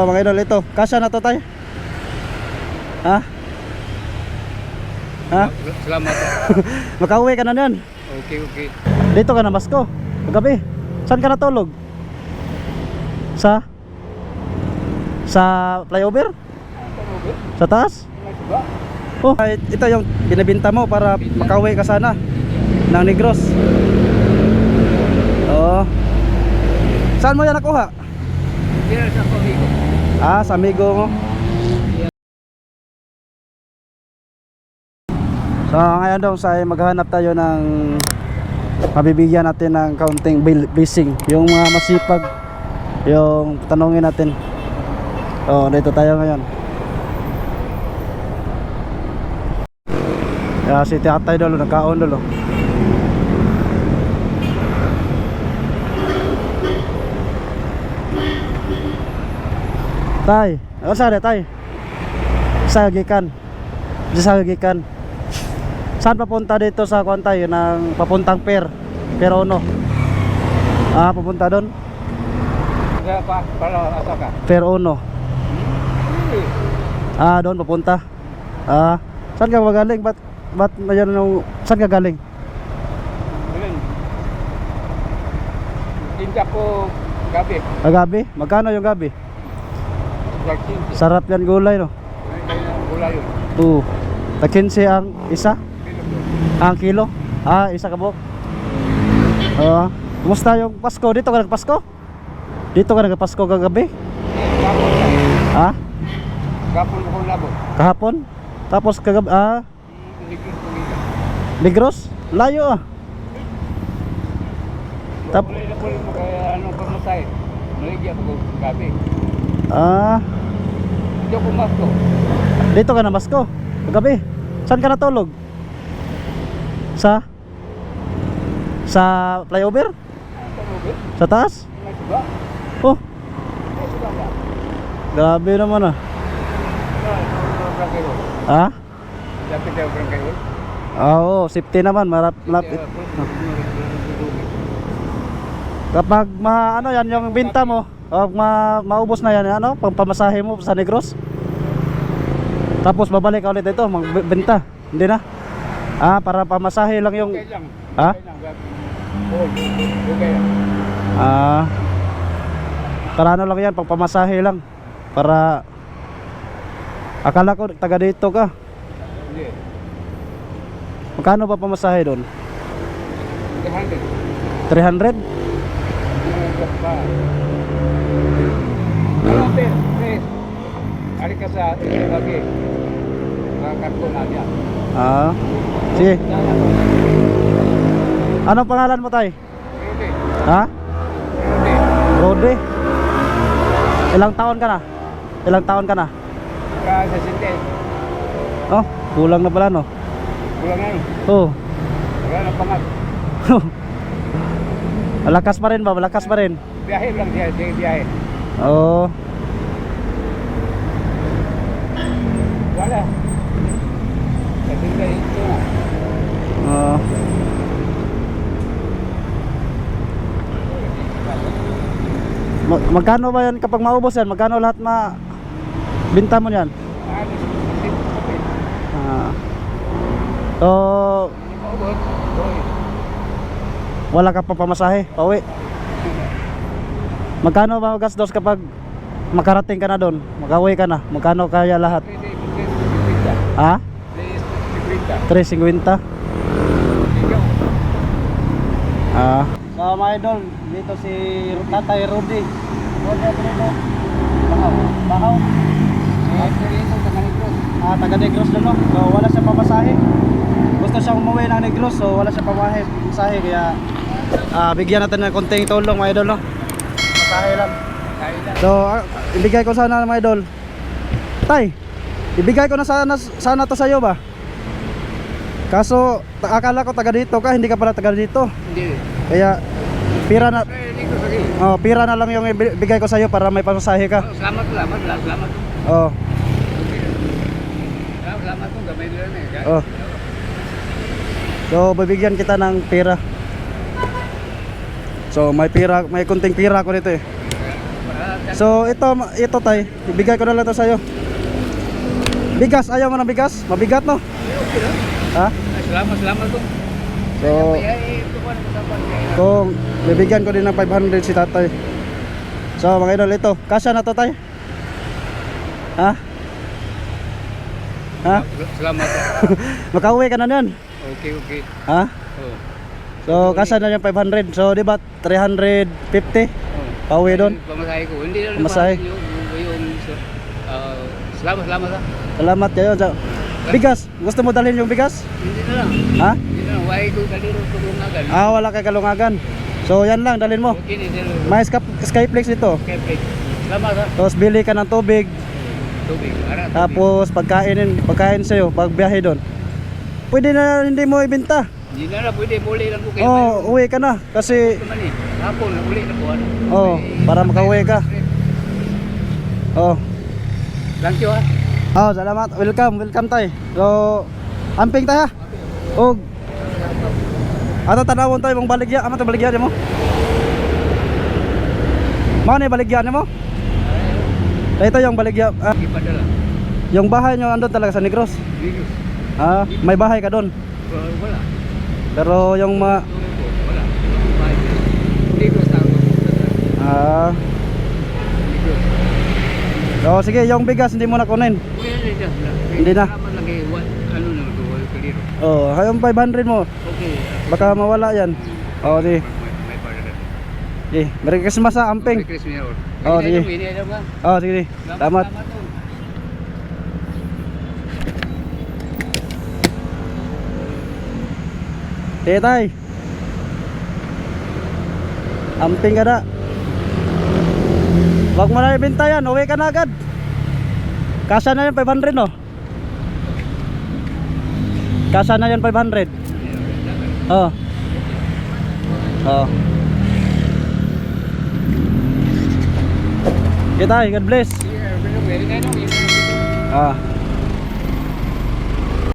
Mga idol, ito. Kasya na to, tay? Ha? Ha? Salamat. Makauwi ka na yan. Okay, okay. Dito ka na, Basko. Gabi. Saan ka natulog? Sa flyover? Sa taas? Oh, ito yung binibinta mo para makauwi ka sana ng Negros. Oh. Saan mo yan nakuha? Sa amigo. Ah, sa amigo mo. So ngayon daw maghahanap tayo ng mabibigyan natin ng kaunting bising, yung mga masipag, yung tanungin natin. Oh, dito tayo ngayon. Si Tatay dolo nagkaon dolo. Tay, ano sa tay? Sa gikan. Sa gikan. Saan papunta dito sa Kuantay ng papuntang Perono? Ah, papunta doon? Para asa ka? Perono. Ah, doon papunta. Ah, saan ka magaling? Ba't mayan nung saan ka galing? Tinda ko gabi. Ah, gabi? Magkano yung gabi? Sarap yan gulay, no? Gulay yun. Oo. Takinsi ang isa? Ang kilo? Ah, isa ka buok. Kumusta yung Pasko? Dito ka nagpasko? Dito ka nagpasko kagabi? Ha? Kapon ko labo. Kahapon? Tapos kagabi, Negros? Layo ah. Ano pamatay? Naligyan ko gabi. Ah, Dito ko masko. dito ka na Pasko? Kagabi? Saan ka natulog? Sa flyover? Sa taas? Oh, grabe naman ah. Ha? Dapat daw berang kayo. Oo, safety naman, malapit. Kapag ano yan yung binta mo, kapag maubos na yan, ano, pamasahe mo sa Negros. Tapos babalik ka ulit ito, magbenta. Hindi na. Ah, para pamasahe lang yung... Ha? Okay lang. Ah, para ano lang yan, pagpamasahe lang. Para... Akala ko taga dito ka. Hindi. Magkano pa pamasahe doon? 300. 300? Ano, Pes? Ari ka sa lagi. Kakargo na niya. Ah, sige. Anong pangalan mo, tay? Rudy. Ha? Rudy. Rode. Ilang taon ka na? Ilang taon ka na? Sa Sinte. Oh, kulang na pala, no? Kulang na yun. Oh. Wala na pangat. Malakas pa rin ba? Malakas pa rin. Biyahe lang siya. Sige biyahe. Oo. Wala. Sa Sinte ito na. Oo. Magkano ba yan kapag maubos yan? Magkano lahat binta mo yan? Ah. So, wala ka pa pamasahe, pauwi. Magkano ba gastos kapag makarating ka na doon? Makauwi ka na? Magkano kaya lahat? Ha? 350. Ah. So mga idol, dito si Tatay Rudy. Bahaw. Taga Negros doon, no? So wala siya pamasahe. Gusto siyang umuwi ng Negros, so wala siya pamasahe. Kaya bigyan natin ng konting tulong mga idol, no? Pamasahe lang. So ibigay ko sana mga idol. Tay, ibigay ko na sana to sa'yo ba? Kaso akala ko taga dito ka, hindi ka pala taga dito. Hindi. Kaya pira na lang yung ibigay ko sa'yo para may pamasahe ka. Salamat. Oh. Salamat po, gamay nila na eh. Oh. So bibigyan kita ng pira. So may kunting pira ko dito eh. So ito tay, ibigay ko na lang to sa'yo. Bigas, ayaw mo ng bigas? Mabigat no? Okay lang. Ha? Salamat ko. So kung bibigyan ko din ng 500 si tatay. So mga idol, ito, kasya na to tay. Ha? Ha? Salamat. Makauwi ka na yan. Okay. Ha? Oh. So kasya na yung 500. So di ba 350? Oh. Pauwi doon. Pamasahe ko. Hindi na Pamasahe. Salamat ha. Salamat kayo. So, bigas, gusto mo dalhin yung bigas? Hindi na lang. Ha? Hindi na lang. Why ko kaliro tulungagan. Wala kay kalungagan. So yan lang, dalhin mo. Okay ni sir. May Skyflex dito. Okay. Salamat ha. Tapos bili ka ng tubig. Tubig. Tapos pagkain sa'yo, pag biyahe doon. Pwede na hindi mo ibenta. Hindi na lang. Pwede. Muli lang ko kayo. Uwi ka na. Kasi, Hapon. Muli na po. para makauwi ka. Thank you ha. Salamat. Welcome tay. So, amping tayo ha. Ato tanawon tayo mong baligya. Ama to baligya mo? Mao ni baligya mo? Ito yung baligya. Ipadala. Yung bahay nyo andun talaga sa Negros. Ligos. May bahay ka doon. Wala. Pero yung Wala. Ligos tawag. Ah. Ligos. Sige, yung bigas hindi mo na kunin. Hindi na. Ano na magawal kaliro. Yung 500 mo. Okay. Baka mawala yan. Sige. May parada. Merry Christmas ha, amping. Merry Christmas. Sige. Sige. Salamat. Tay. Amping ka na. Wag mo na ibenta yan, uwi ka na agad. Kasya na yan 500 no? Kasya na yan 500. Okay tay, God bless. Yeah, very nice.